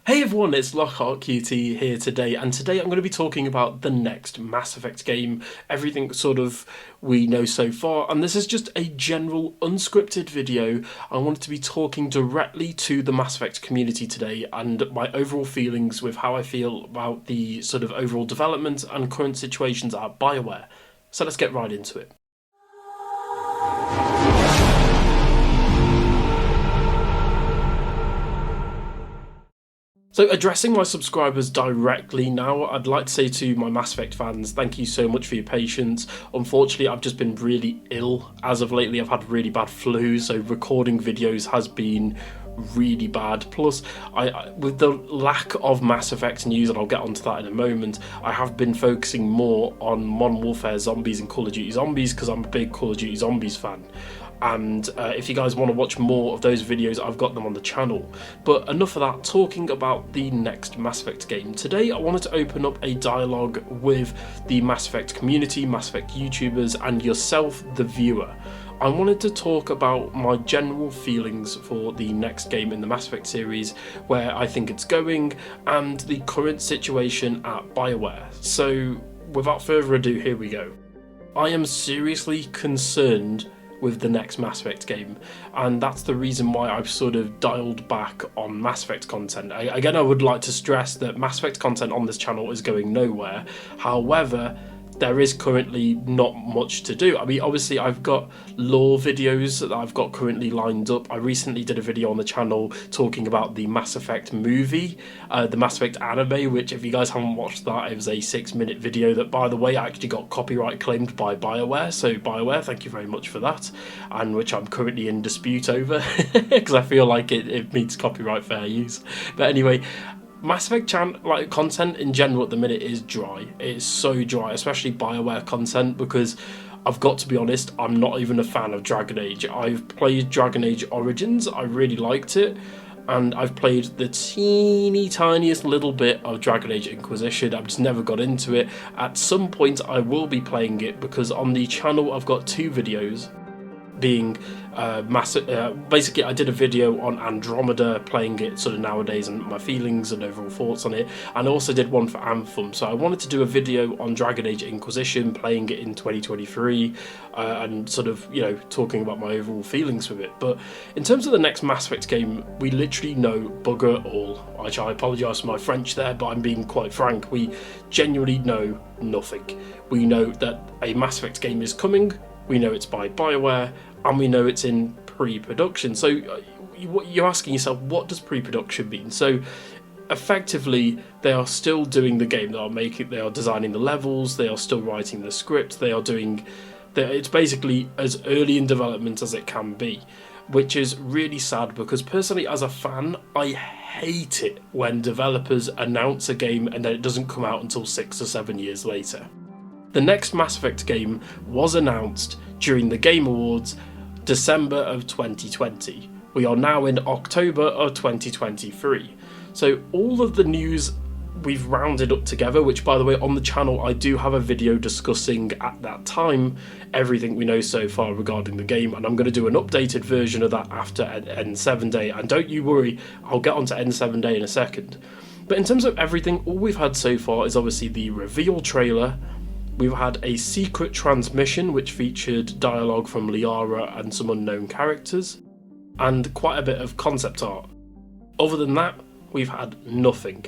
Hey everyone, it's Lockhart QT here today, and today I'm going to be talking about the next Mass Effect game, everything sort of we know so far, and this is just a general unscripted video. I wanted to be talking directly to the Mass Effect community today and my overall feelings with how I feel about the sort of overall development and current situations at BioWare. So let's get right into it. So addressing my subscribers directly now, I'd like to say to my Mass Effect fans, thank you so much for your patience. Unfortunately, I've just been really ill as of lately. I've had really bad flu, so recording videos has been really bad. Plus, I with the lack of Mass Effect news, and I'll get onto that in a moment, I have been focusing more on Modern Warfare Zombies and Call of Duty Zombies because I'm a big Call of Duty Zombies fan. And if you guys want to watch more of those videos, I've got them on the channel. But enough of that, talking about the next Mass Effect game. Today I wanted to open up a dialogue with the Mass Effect community, Mass Effect YouTubers, and yourself, the viewer. I wanted to talk about my general feelings for the next game in the Mass Effect series, where I think it's going, and the current situation at BioWare. So without further ado, here we go. I am seriously concerned with the next Mass Effect game, and that's the reason why I've sort of dialed back on Mass Effect content. Again, I would like to stress that Mass Effect content on this channel is going nowhere. However, there is currently not much to do. I mean, obviously I've got lore videos that I've got currently lined up. I recently did a video on the channel talking about the Mass Effect movie, the Mass Effect anime, which if you guys haven't watched that, it was a 6-minute video that, by the way, actually got copyright claimed by BioWare. So BioWare, thank you very much for that, and which I'm currently in dispute over because I feel like it meets copyright fair use. But anyway, Mass Effect content in general at the minute is dry. It is so dry, especially BioWare content, because I've got to be honest, I'm not even a fan of Dragon Age. I've played Dragon Age Origins, I really liked it, and I've played the teeny tiniest little bit of Dragon Age Inquisition. I've just never got into it. At some point I will be playing it, because on the channel I've got 2 videos being basically I did a video on Andromeda, playing it sort of nowadays and my feelings and overall thoughts on it, and I also did one for Anthem. So I wanted to do a video on Dragon Age Inquisition, playing it in 2023, and sort of, you know, talking about my overall feelings with it. But in terms of the next Mass Effect game, we literally know bugger all, which I apologise for my French there, but I'm being quite frank. We genuinely know nothing. We know that a Mass Effect game is coming, we know it's by BioWare, and we know it's in pre-production. So you're asking yourself, what does pre-production mean? So effectively, they are still doing the game. They are designing the levels, they are still writing the script, it's basically as early in development as it can be, which is really sad, because personally as a fan, I hate it when developers announce a game and then it doesn't come out until 6 or 7 years later. The next Mass Effect game was announced during the Game Awards, December of 2020. We are now in October of 2023. So all of the news we've rounded up together, which by the way on the channel I do have a video discussing at that time everything we know so far regarding the game, and I'm going to do an updated version of that after N7 Day, and don't you worry, I'll get onto N7 Day in a second. But in terms of everything, all we've had so far is obviously the reveal trailer. We've had a secret transmission which featured dialogue from Liara and some unknown characters, and quite a bit of concept art. Other than that, we've had nothing.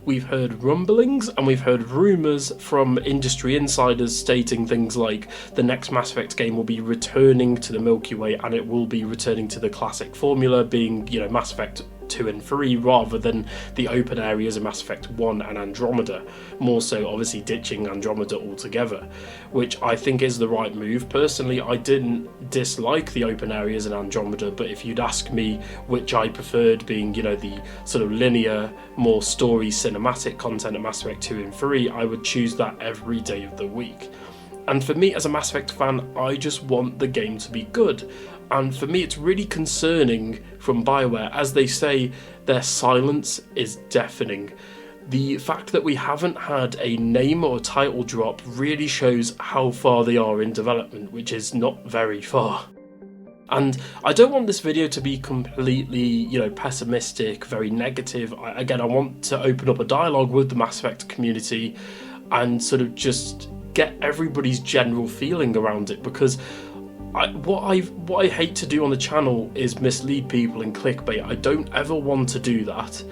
We've heard rumblings and we've heard rumours from industry insiders stating things like the next Mass Effect game will be returning to the Milky Way, and it will be returning to the classic formula, being, you know, Mass Effect 2 and 3 rather than the open areas of Mass Effect 1 and Andromeda, more so obviously ditching Andromeda altogether, which I think is the right move. Personally, I didn't dislike the open areas in Andromeda, but if you'd ask me which I preferred, being, you know, the sort of linear, more story cinematic content of Mass Effect 2 and 3, I would choose that every day of the week. And for me as a Mass Effect fan, I just want the game to be good. And for me, it's really concerning from BioWare. As they say, their silence is deafening. The fact that we haven't had a name or a title drop really shows how far they are in development, which is not very far. And I don't want this video to be completely, pessimistic, very negative. I want to open up a dialogue with the Mass Effect community and sort of just get everybody's general feeling around it, because what I hate to do on the channel is mislead people and clickbait. I don't ever want to do that.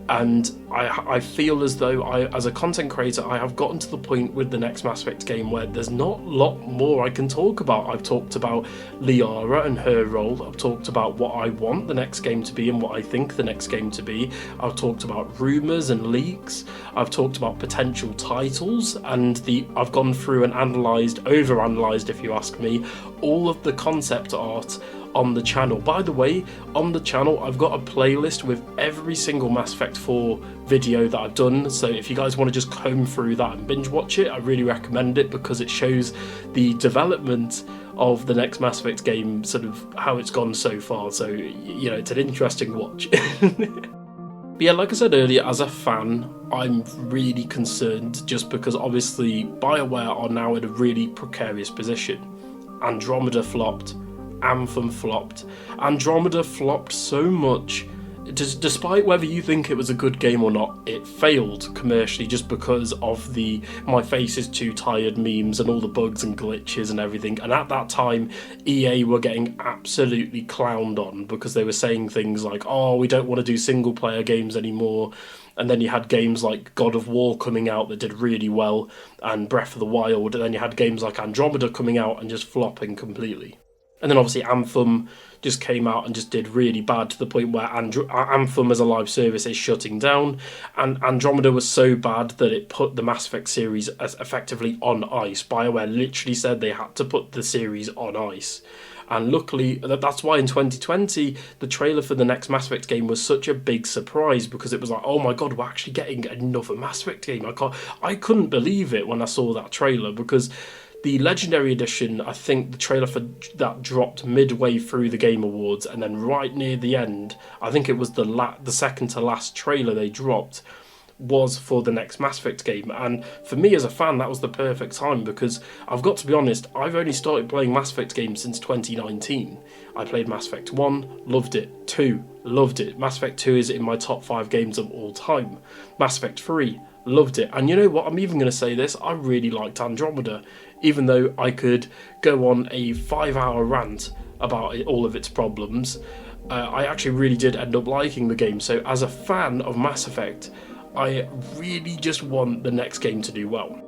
And I feel as though as a content creator, I have gotten to the point with the next Mass Effect game where there's not a lot more I can talk about. I've talked about Liara and her role. I've talked about what I want the next game to be and what I think the next game to be. I've talked about rumours and leaks. I've talked about potential titles, and I've gone through and over-analysed, if you ask me, all of the concept art on the channel. By the way, on the channel I've got a playlist with every single Mass Effect 4 video that I've done, so if you guys want to just comb through that and binge watch it, I really recommend it, because it shows the development of the next Mass Effect game, sort of how it's gone so far. So it's an interesting watch. But yeah, like I said earlier, as a fan, I'm really concerned, just because obviously BioWare are now in a really precarious position. Andromeda flopped, Anthem flopped. Andromeda flopped so much, despite whether you think it was a good game or not, it failed commercially just because of the "my face is too tired" memes and all the bugs and glitches and everything. And at that time, EA were getting absolutely clowned on because they were saying things like, "Oh, we don't want to do single player games anymore." And then you had games like God of War coming out that did really well, and Breath of the Wild, and then you had games like Andromeda coming out and just flopping completely. And then obviously Anthem just came out and just did really bad, to the point where Anthem as a live service is shutting down, and Andromeda was so bad that it put the Mass Effect series as effectively on ice. BioWare literally said they had to put the series on ice. And luckily, that's why in 2020, the trailer for the next Mass Effect game was such a big surprise, because it was like, oh my god, we're actually getting another Mass Effect game. I couldn't believe it when I saw that trailer, because the Legendary Edition, I think the trailer for that dropped midway through the Game Awards, and then right near the end, I think it was the second to last trailer they dropped, was for the next Mass Effect game. And for me as a fan, that was the perfect time, because I've got to be honest, I've only started playing Mass Effect games since 2019. I played Mass Effect 1, loved it. 2, loved it. Mass Effect 2 is in my top 5 games of all time. Mass Effect 3, loved it. And you know what, I'm even going to say this, I really liked Andromeda, even though I could go on a 5-hour rant about all of its problems. I actually really did end up liking the game. So as a fan of Mass Effect, I really just want the next game to do well.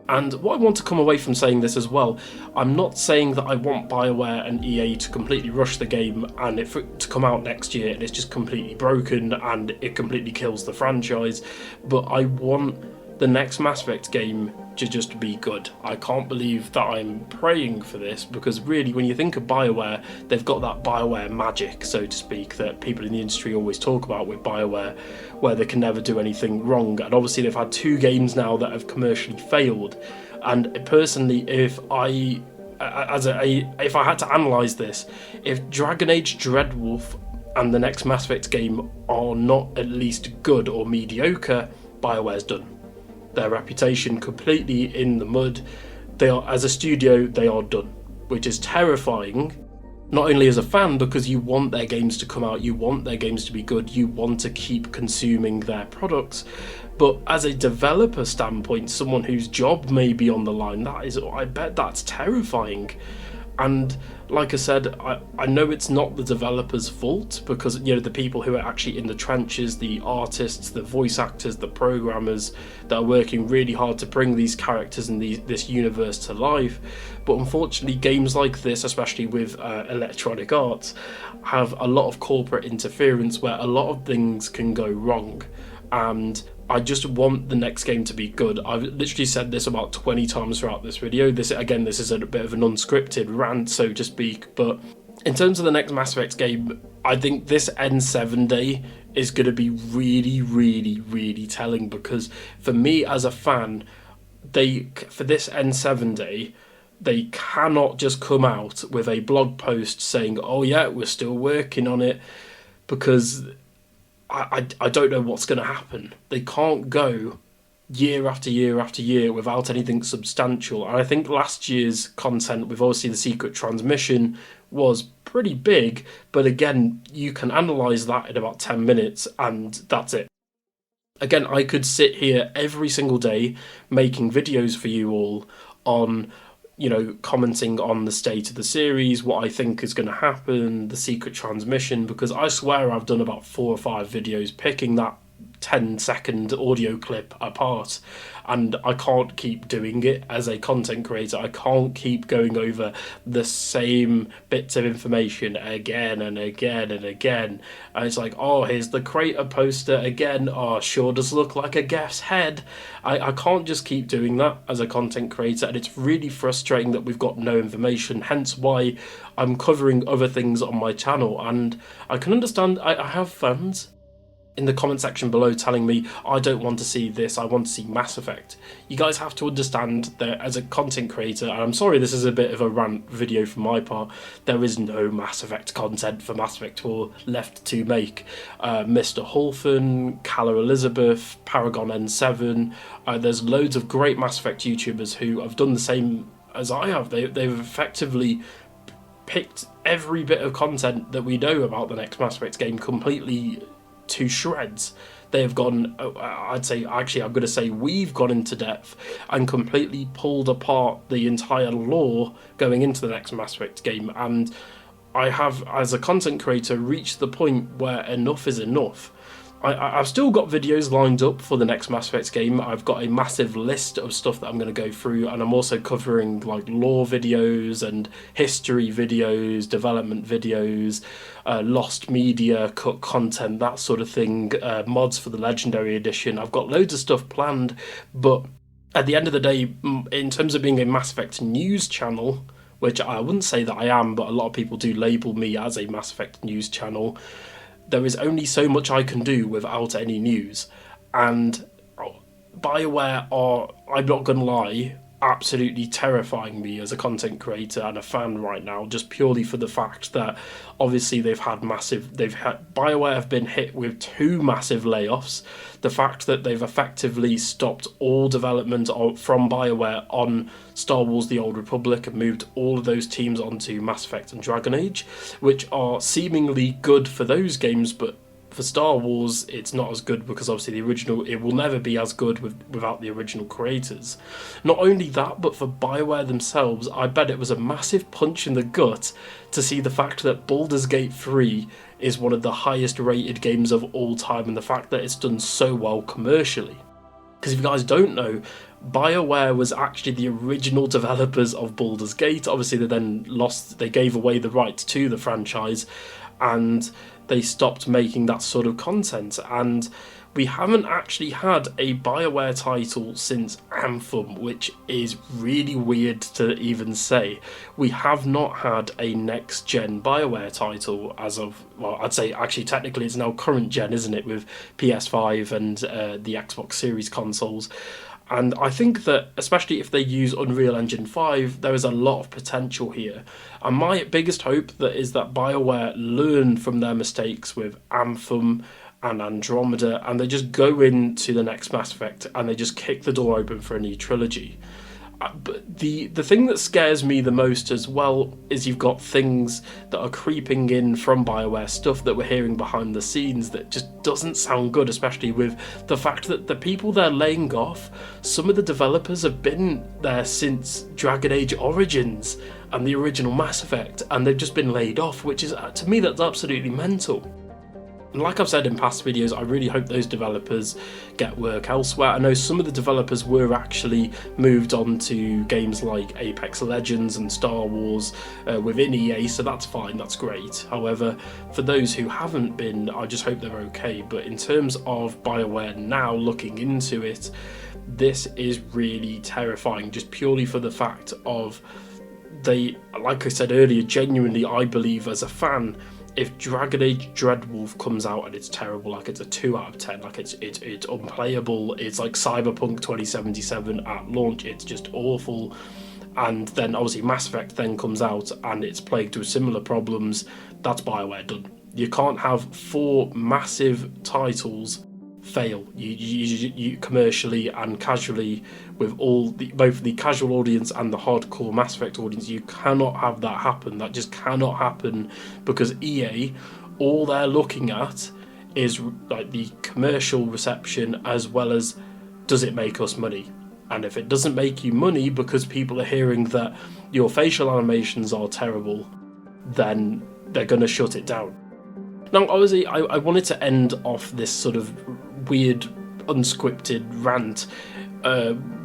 And what I want to come away from saying this as well, I'm not saying that I want BioWare and EA to completely rush the game and it to come out next year and it's just completely broken and it completely kills the franchise, but I want the next Mass Effect game to just be good. I can't believe that I'm praying for this, because really when you think of BioWare, they've got that BioWare magic, so to speak, that people in the industry always talk about with BioWare, where they can never do anything wrong. And obviously they've had 2 games now that have commercially failed, and personally, if I had to analyse this, if Dragon Age Dreadwolf and the next Mass Effect game are not at least good or mediocre, BioWare's done. Their reputation completely in the mud. They are, as a studio, they are done, which is terrifying. Not only as a fan, because you want their games to come out, you want their games to be good, you want to keep consuming their products, but as a developer standpoint, someone whose job may be on the line, I bet that's terrifying. And like I said, I know it's not the developers' fault, because the people who are actually in the trenches, the artists, the voice actors, the programmers that are working really hard to bring these characters and this universe to life. But unfortunately, games like this, especially with Electronic Arts, have a lot of corporate interference where a lot of things can go wrong. And I just want the next game to be good. I've literally said this about 20 times throughout this video. This is a bit of an unscripted rant, so to speak. But in terms of the next Mass Effect game, I think this N7 day is going to be really, really, really telling. Because for me as a fan, for this N7 day, they cannot just come out with a blog post saying, "Oh yeah, we're still working on it," because I don't know what's going to happen. They can't go year after year after year without anything substantial. And I think last year's content, with obviously the secret transmission, was pretty big, but again, you can analyse that in about 10 minutes and that's it. Again, I could sit here every single day making videos for you all on, commenting on the state of the series, what I think is going to happen, the secret transmission, because I swear I've done about 4 or 5 videos picking that 10-second audio clip apart, and I can't keep doing it as a content creator. I can't keep going over the same bits of information again and again and again. And it's like, oh, here's the creator poster again. Oh, sure does look like a Gef's head. I can't just keep doing that as a content creator, and it's really frustrating that we've got no information, hence why I'm covering other things on my channel. And I can understand, I have fans in the comment section below telling me, I don't want to see this, I want to see Mass Effect. You guys have to understand that as a content creator, and I'm sorry this is a bit of a rant video from my part, there is no Mass Effect content for Mass Effect 4 left to make. Mr. Hulfin, Calla Elizabeth, Paragon N7, there's loads of great Mass Effect YouTubers who have done the same as I have. They've effectively picked every bit of content that we know about the next Mass Effect game completely to shreds. They have gone, we've gone into depth and completely pulled apart the entire lore going into the next Mass Effect game, and I have, as a content creator, reached the point where enough is enough. I've still got videos lined up for the next Mass Effect game. I've got a massive list of stuff that I'm going to go through, and I'm also covering like lore videos and history videos, development videos, lost media, cut content, that sort of thing, mods for the Legendary Edition. I've got loads of stuff planned, but at the end of the day, in terms of being a Mass Effect news channel, which I wouldn't say that I am, but a lot of people do label me as a Mass Effect news channel, there is only so much I can do without any news. And BioWare are, I'm not going to lie, absolutely terrifying me as a content creator and a fan right now, just purely for the fact that obviously BioWare have been hit with 2 massive layoffs. The fact that they've effectively stopped all development from BioWare on Star Wars The Old Republic and moved all of those teams onto Mass Effect and Dragon Age, which are seemingly good for those games, but for Star Wars, it's not as good because obviously it will never be as good without the original creators. Not only that, but for BioWare themselves, I bet it was a massive punch in the gut to see the fact that Baldur's Gate 3 is one of the highest rated games of all time, and the fact that it's done so well commercially. Because if you guys don't know, BioWare was actually the original developers of Baldur's Gate. Obviously they gave away the rights to the franchise, and they stopped making that sort of content, and we haven't actually had a BioWare title since Anthem, which is really weird to even say. We have not had a next-gen BioWare title as of, well, I'd say actually technically it's now current gen, isn't it, with PS5 and the Xbox Series consoles. And I think that, especially if they use Unreal Engine 5, there is a lot of potential here. And my biggest hope is that BioWare learn from their mistakes with Anthem and Andromeda, and they just go into the next Mass Effect and they just kick the door open for a new trilogy. But the thing that scares me the most as well is you've got things that are creeping in from BioWare, stuff that we're hearing behind the scenes that just doesn't sound good, especially with the fact that the people they're laying off, some of the developers have been there since Dragon Age Origins and the original Mass Effect, and they've just been laid off, which is, to me, that's absolutely mental. And like I've said in past videos, I really hope those developers get work elsewhere. I know some of the developers were actually moved on to games like Apex Legends and Star Wars within EA, so that's fine, that's great. However, for those who haven't been, I just hope they're okay. But in terms of BioWare now looking into it, this is really terrifying, just purely for the fact of like I said earlier, genuinely I believe as a fan, if Dragon Age Dreadwolf comes out and it's terrible, like it's a 2 out of 10, like it's unplayable, it's like Cyberpunk 2077 at launch, it's just awful, and then obviously Mass Effect then comes out and it's plagued with similar problems, that's BioWare done. You can't have 4 massive titles fail. You commercially and casually, with both the casual audience and the hardcore Mass Effect audience, you cannot have that happen. That just cannot happen, because EA, all they're looking at is like the commercial reception, as well as, does it make us money? And if it doesn't make you money because people are hearing that your facial animations are terrible, then they're going to shut it down. Now, obviously, I wanted to end off this sort of weird, unscripted rant,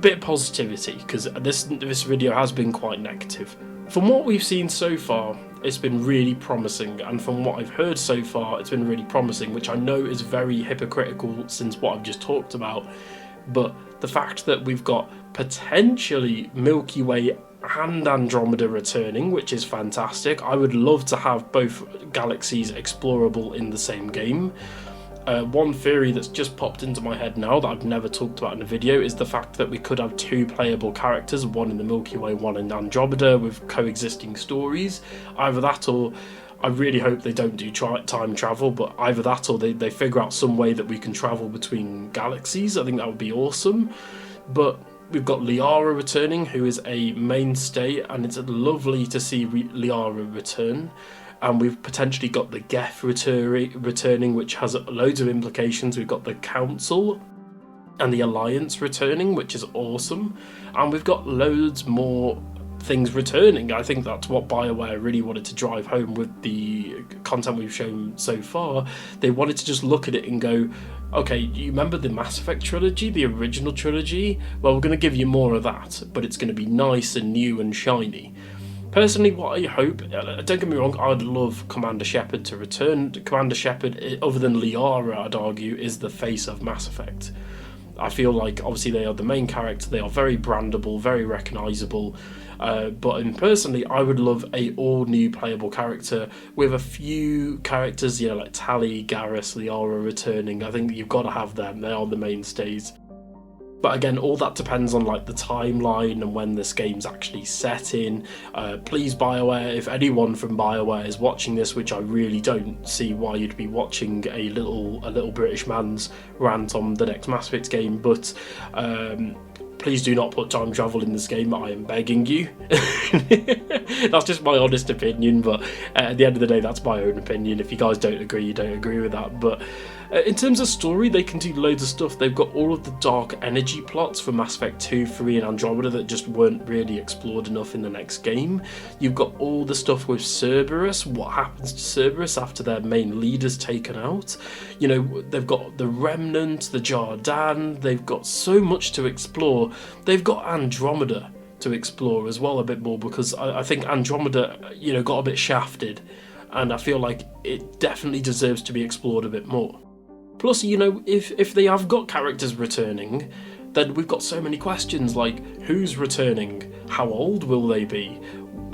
bit of positivity, because this video has been quite negative. From what we've seen so far, it's been really promising, and from what I've heard so far, it's been really promising, which I know is very hypocritical since what I've just talked about. But the fact that we've got potentially Milky Way and Andromeda returning, which is fantastic. I would love to have both galaxies explorable in the same game. One theory that's just popped into my head now that I've never talked about in a video is the fact that we could have two playable characters, one in the Milky Way, one in Andromeda, with coexisting stories. Either that, or I really hope they don't do time travel, but either that or they figure out some way that we can travel between galaxies. I think that would be awesome. But we've got Liara returning, who is a mainstay, and it's lovely to see Liara return. And we've potentially got the Geth returning, which has loads of implications. We've got the Council and the Alliance returning, which is awesome. And we've got loads more things returning. I think that's what BioWare really wanted to drive home with the content we've shown so far. They wanted to just look at it and go, okay, you remember the Mass Effect trilogy, the original trilogy? Well, we're going to give you more of that, but it's going to be nice and new and shiny. Personally, what I hope, don't get me wrong, I'd love Commander Shepard to return. Commander Shepard, other than Liara, I'd argue, is the face of Mass Effect. I feel like, obviously, they are the main character, they are very brandable, very recognisable, but personally, I would love a all-new playable character with a few characters, like Tali, Garrus, Liara returning. I think you've got to have them, they are the mainstays. But again, all that depends on the timeline and when this game's actually set in. Please, BioWare, if anyone from BioWare is watching this, which I really don't see why you'd be watching a little British man's rant on the next Mass Effect game, but please do not put time travel in this game, I am begging you. That's just my honest opinion, but at the end of the day, that's my own opinion. If you guys don't agree, you don't agree with that. But in terms of story, they can do loads of stuff. They've got all of the dark energy plots for Mass Effect 2, 3 and Andromeda that just weren't really explored enough in the next game. You've got all the stuff with Cerberus, what happens to Cerberus after their main leader's taken out. They've got the Remnant, the Jardan, they've got so much to explore. They've got Andromeda to explore as well a bit more, because I think Andromeda, got a bit shafted, and I feel like it definitely deserves to be explored a bit more. Plus, if they have got characters returning, then we've got so many questions like, who's returning? How old will they be?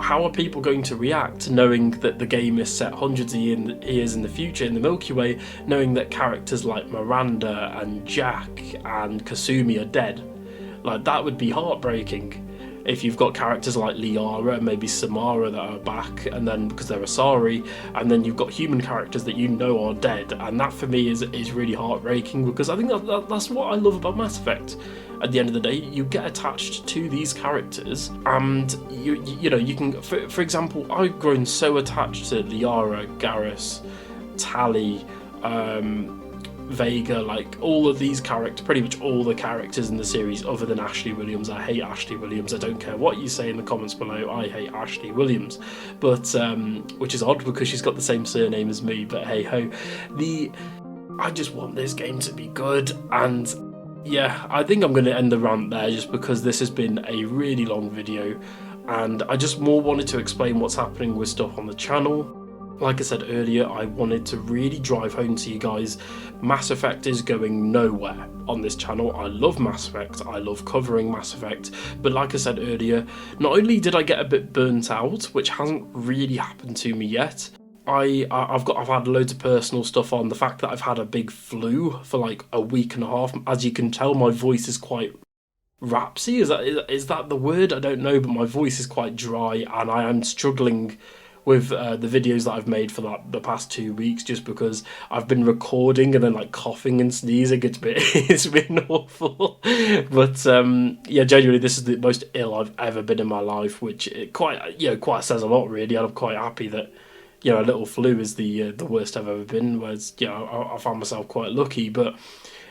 How are people going to react knowing that the game is set hundreds of years in the future in the Milky Way, knowing that characters like Miranda and Jack and Kasumi are dead? That would be heartbreaking. If you've got characters like Liara and maybe Samara that are back, and then because they're Asari, and then you've got human characters that are dead, and that for me is really heartbreaking, because I think that's what I love about Mass Effect. At the end of the day, you get attached to these characters, and you can, for example, I've grown so attached to Liara, Garrus, Tali, Vega, all of these characters, pretty much all the characters in the series other than Ashley Williams. I hate Ashley Williams. I don't care what you say in the comments below, I hate Ashley Williams. But, which is odd because she's got the same surname as me, but hey ho. I just want this game to be good, and yeah, I think I'm going to end the rant there just because this has been a really long video, and I just more wanted to explain what's happening with stuff on the channel. Like I said earlier, I wanted to really drive home to you guys, Mass Effect is going nowhere on this channel. I love Mass Effect, I love covering Mass Effect, but like I said earlier, not only did I get a bit burnt out, which hasn't really happened to me yet, I've had loads of personal stuff on. The fact that I've had a big flu for a week and a half, as you can tell, my voice is quite rapsy. Is that the word? I don't know, but my voice is quite dry, and I am struggling with the videos that I've made for the past 2 weeks, just because I've been recording and then like coughing and sneezing. It's been awful. But yeah, genuinely, this is the most ill I've ever been in my life, which quite says a lot, really. And I'm quite happy that a little flu is the worst I've ever been. Whereas I found myself quite lucky, but.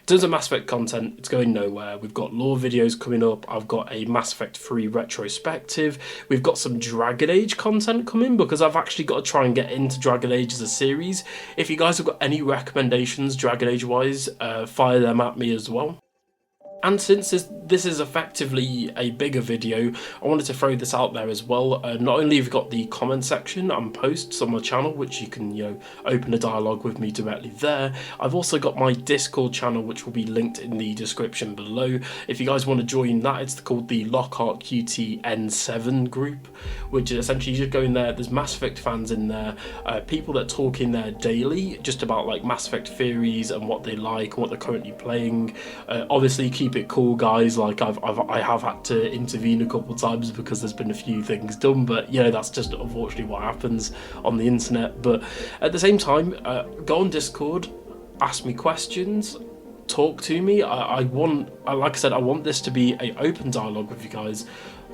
In terms of Mass Effect content, it's going nowhere. We've got lore videos coming up. I've got a Mass Effect 3 retrospective. We've got some Dragon Age content coming, because I've actually got to try and get into Dragon Age as a series. If you guys have got any recommendations Dragon Age wise, fire them at me as well. And since this is effectively a bigger video, I wanted to throw this out there as well. Not only have you got the comment section and posts on my channel, which you can open a dialogue with me directly there, I've also got my Discord channel, which will be linked in the description below. If you guys want to join that, it's called the Lockhart QT N7 group, which is essentially, you just go in there, there's Mass Effect fans in there, people that talk in there daily, just about like Mass Effect theories and what they like and what they're currently playing. Obviously keep it cool, guys. Like I have had to intervene a couple times because there's been a few things done, but that's just unfortunately what happens on the internet. But at the same time, go on Discord, ask me questions, talk to me. Like I said, I want this to be an open dialogue with you guys.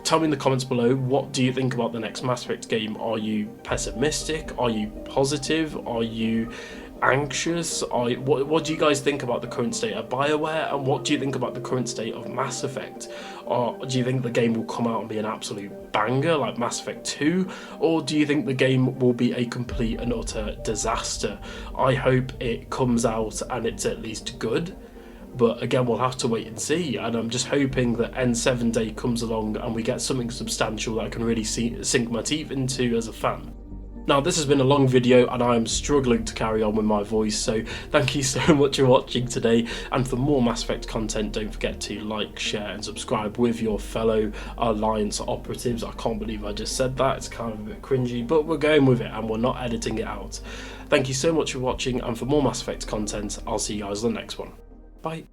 Tell me in the comments below, what do you think about the next Mass Effect game? Are you pessimistic? Are you positive? Are you anxious? What do you guys think about the current state of BioWare, and what do you think about the current state of Mass Effect? Or do you think the game will come out and be an absolute banger like Mass Effect 2, or do you think the game will be a complete and utter disaster? I hope it comes out and it's at least good, but again, we'll have to wait and see. And I'm just hoping that N7 Day comes along and we get something substantial that I can really sink my teeth into as a fan. Now, this has been a long video and I am struggling to carry on with my voice, so thank you so much for watching today. And for more Mass Effect content, don't forget to like, share and subscribe with your fellow Alliance operatives. I can't believe I just said that, it's kind of a bit cringy, but we're going with it and we're not editing it out. Thank you so much for watching, and for more Mass Effect content, I'll see you guys in the next one. Bye.